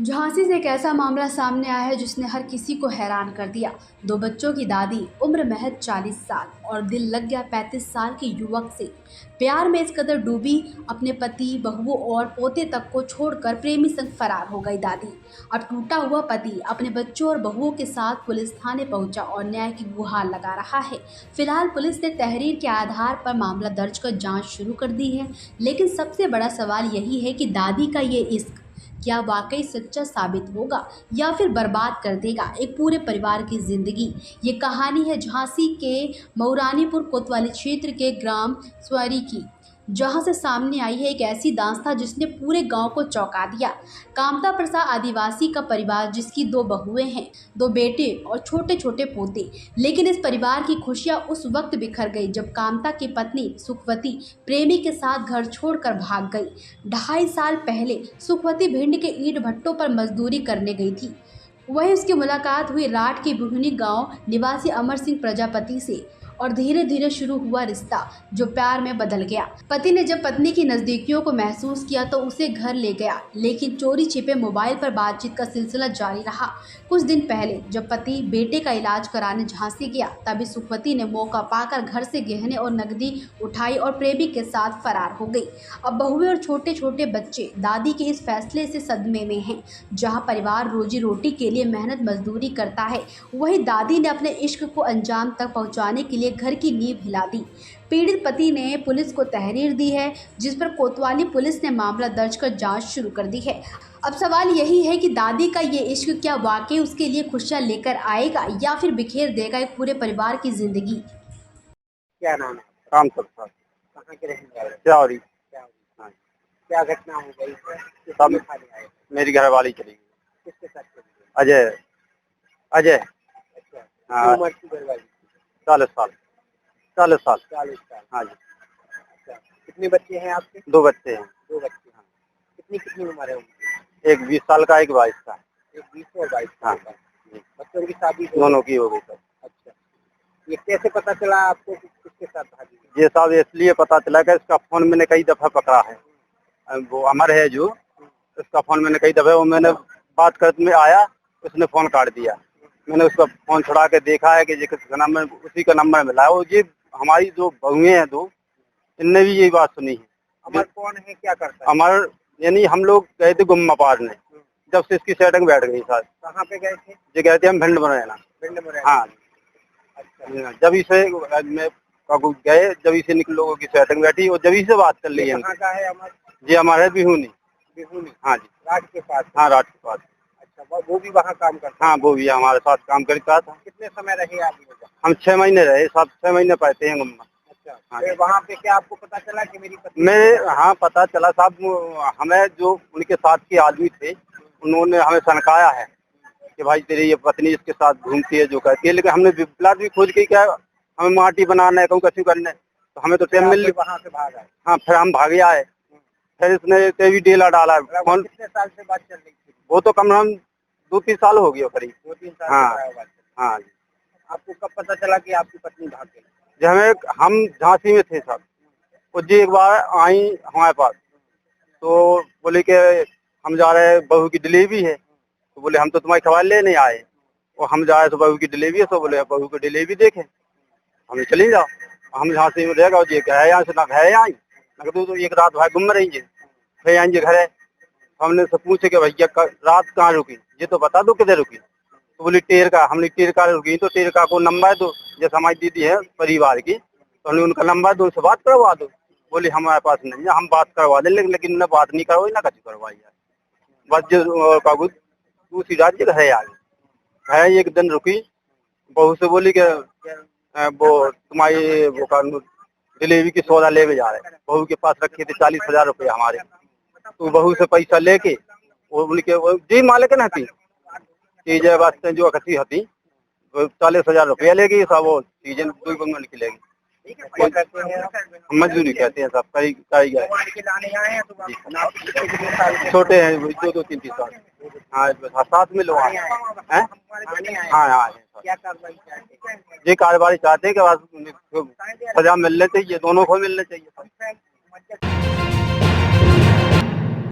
झांसी से एक ऐसा मामला सामने आया है जिसने हर किसी को हैरान कर दिया। दो बच्चों की दादी, उम्र महज 40 साल और दिल लग गया 35 साल के युवक से। प्यार में इस कदर डूबी, अपने पति, बहुओं और पोते तक को छोड़कर प्रेमी संग फरार हो गई दादी। अब टूटा हुआ पति अपने बच्चों और बहुओं के साथ पुलिस थाने पहुंचा और न्याय की गुहार लगा रहा है। फिलहाल पुलिस ने तहरीर के आधार पर मामला दर्ज कर जांच शुरू कर दी है, लेकिन सबसे बड़ा सवाल यही है कि दादी का ये इश्क क्या वाकई सच्चा साबित होगा या फिर बर्बाद कर देगा एक पूरे परिवार की जिंदगी। ये कहानी है झांसी के मऊरानीपुर कोतवाली क्षेत्र के ग्राम स्वरी की, जहां से सामने आई है एक ऐसी दास्तां जिसने पूरे गांव को चौंका दिया। कामता प्रसाद आदिवासी का परिवार, जिसकी दो बहुएं हैं, दो बेटे और छोटे छोटे पोते। लेकिन इस परिवार की खुशियां उस वक्त बिखर गई जब कामता की पत्नी सुखवती प्रेमी के साथ घर छोड़कर भाग गई। 2.5 साल पहले सुखवती भिंड के ईंट भट्टों पर मजदूरी करने गई थी। वहीं उसकी मुलाकात हुई राठ के बुहनी गांव निवासी अमर सिंह प्रजापति से और धीरे धीरे शुरू हुआ रिश्ता जो प्यार में बदल गया। पति ने जब पत्नी की नजदीकियों को महसूस किया तो उसे घर ले गया, लेकिन चोरी छिपे मोबाइल पर बातचीत का सिलसिला जारी रहा। कुछ दिन पहले जब पति बेटे का इलाज कराने झांसी गया, तभी सुखवती ने मौका पाकर घर से गहने और नकदी उठाई और प्रेमी के साथ फरार हो गई। अब बहुएं और छोटे छोटे बच्चे दादी के इस फैसले से सदमे में हैं। जहां परिवार रोजी रोटी के लिए मेहनत मजदूरी करता है, वहीं दादी ने अपने इश्क को अंजाम तक पहुंचाने के लिए घर की नींव हिला दी। पीड़ित पति ने पुलिस को तहरीर दी है, जिस पर कोतवाली पुलिस ने मामला दर्ज कर जांच शुरू कर दी है। अब सवाल यही है कि दादी का ये इश्क क्या वाकई उसके लिए खुशियां लेकर आएगा या फिर बिखेर देगा एक पूरे परिवार की जिंदगी। क्या नाम है? काम सबका कहाँ के रहने वाले? चावरी। हाँ। क्या घटना हो गई? सब खाने आए? मेरी घरवाली चली गई। किसके साथ चली गई? अजय अजय अच्छा, हाँ। कितनी उम्र की घरवाली? 40 साल। 40 साल। 40 साल। हाँ जी। अच्छा, कितने बच्चे हैं आपके? 2 बच्चे हैं। 2 बच्चे। हाँ। कितनी उम्र है उनकी? एक 20 साल का, एक 22 का। एक 20 और 22 हाँ। साल का। बच्चों की शादी दोनों की हो गई सब। अच्छा, ये कैसे पता चला आपको कि किसके साथ भागी? ये सब इसलिए पता चला कि इसका फोन मैंने कई दफा पकड़ा है। वो अमर है जो, उसका फोन मैंने कई दफा, वो मैंने बात करते में आया, उसने फोन काट दिया। मैंने उसका फोन छुड़ा के देखा है कि ये किसका नंबर, उसी का नंबर मिला है। वो ये हमारी जो बहुएं हैं दो, इनने भी यही बात सुनी है। अमर कौन है, क्या करता है? अमर यानी हम लोग गए थे गुम्मा पारने, जब से इसकी सेटिंग बैठ गई सर। कहाँ पे गए थे? ये गए थे हम भिंड मुरैना। भिंड में हाँ। अच्छा, जब इसे मैं गए, जब इसे निकल लोगों की सेटिंग बैठी और जब से बात कर ली है। कहाँ का है अमर? जी हमारे बिहूनी। बिहुनी? हाँ जी। राठ के पास? हाँ, रात के पास। अच्छा, वो भी वहाँ काम करता? हाँ, वो भी हमारे साथ काम करता था। कितने समय रहे आप लोग? हम 6 महीने रहे, सब 6 महीने पाते हैं गुम्मा। अच्छा, हाँ। फिर वहाँ पे क्या आपको पता चला कि मेरी पत्नी? मैं हाँ पता चला साहब, हमें जो उनके साथ के आदमी थे उन्होंने हमें सनकाया है कि भाई तेरी ये पत्नी इसके साथ घूमती है जो करती है। लेकिन हमने बिप्लाट भी खोज की, क्या हमें माटी बनाना है, कहूँ कसी करने, तो हमें तो टाइम मिल। वहाँ से भागा? हाँ, फिर हम भागे आए। फिर इसने तेरी डेला डाला फोन। कितने साल से बात चल रही थी? वो तो कम हम 2-3 साल हो गया करीब। 2-3 साल हाँ। से बात चल रही। हाँ जी। आपको कब पता चला कि आपकी पत्नी भाग गई? जब हम झांसी में थे सब, वो जी एक बार आई हमारे पास, तो बोले कि हम जा रहे हैं, बहू की डिलीवरी है। तो बोले हम तो तुम्हारी खबर लेने आए, और हम जा रहे तो बहू की डिलीवरी है। तो बोले बहू की डिलीवरी देखे, हमें चली जाओ। हम झांसी में रहेगा जी गए यहाँ से, ना गए आई ना तो एक रात भाई घूम रही है, फिर आएंगे घर है। हमने से पूछे कि भैया रात कहाँ रुकी, ये तो बता दो किधर रुकी। तो बोली टेरका। हमने टेरका रुकी, तो टेरका को नंबर दो, जैसे हमारी दीदी है परिवार की, तो हमने उनका नंबर दो, उनसे बात करवा दो। बोली हमारे पास नहीं है, हम बात करवा दें, लेकिन उन्हें बात नहीं करवाई, ना कुछ करवाई है। बस जो कागज दूसरी रात के घर आ गई। है एक दिन रुकी, बहू से बोली कि वो तुम्हारी वो डिलीवरी की सौदा ले जा रहे। बहू के पास रखे थे 40,000 रुपये हमारे। तो बहू से पैसा लेके वो बोली कि जी मालिक न थी चीज वास्ते जो अखती हती, 40,000 रुपया लेगी सब, वो चीजें 2 बंगन निकलेगी। मजदूरी कहते हैं सब, कारीगर छोटे हैं, 2-3 साल। हाँ, साथ में लोग आए हैं। हाँ हाँ, ये कार्रवाई चाहते हैं कि सजा मिलने चाहिए, दोनों को मिलने चाहिए।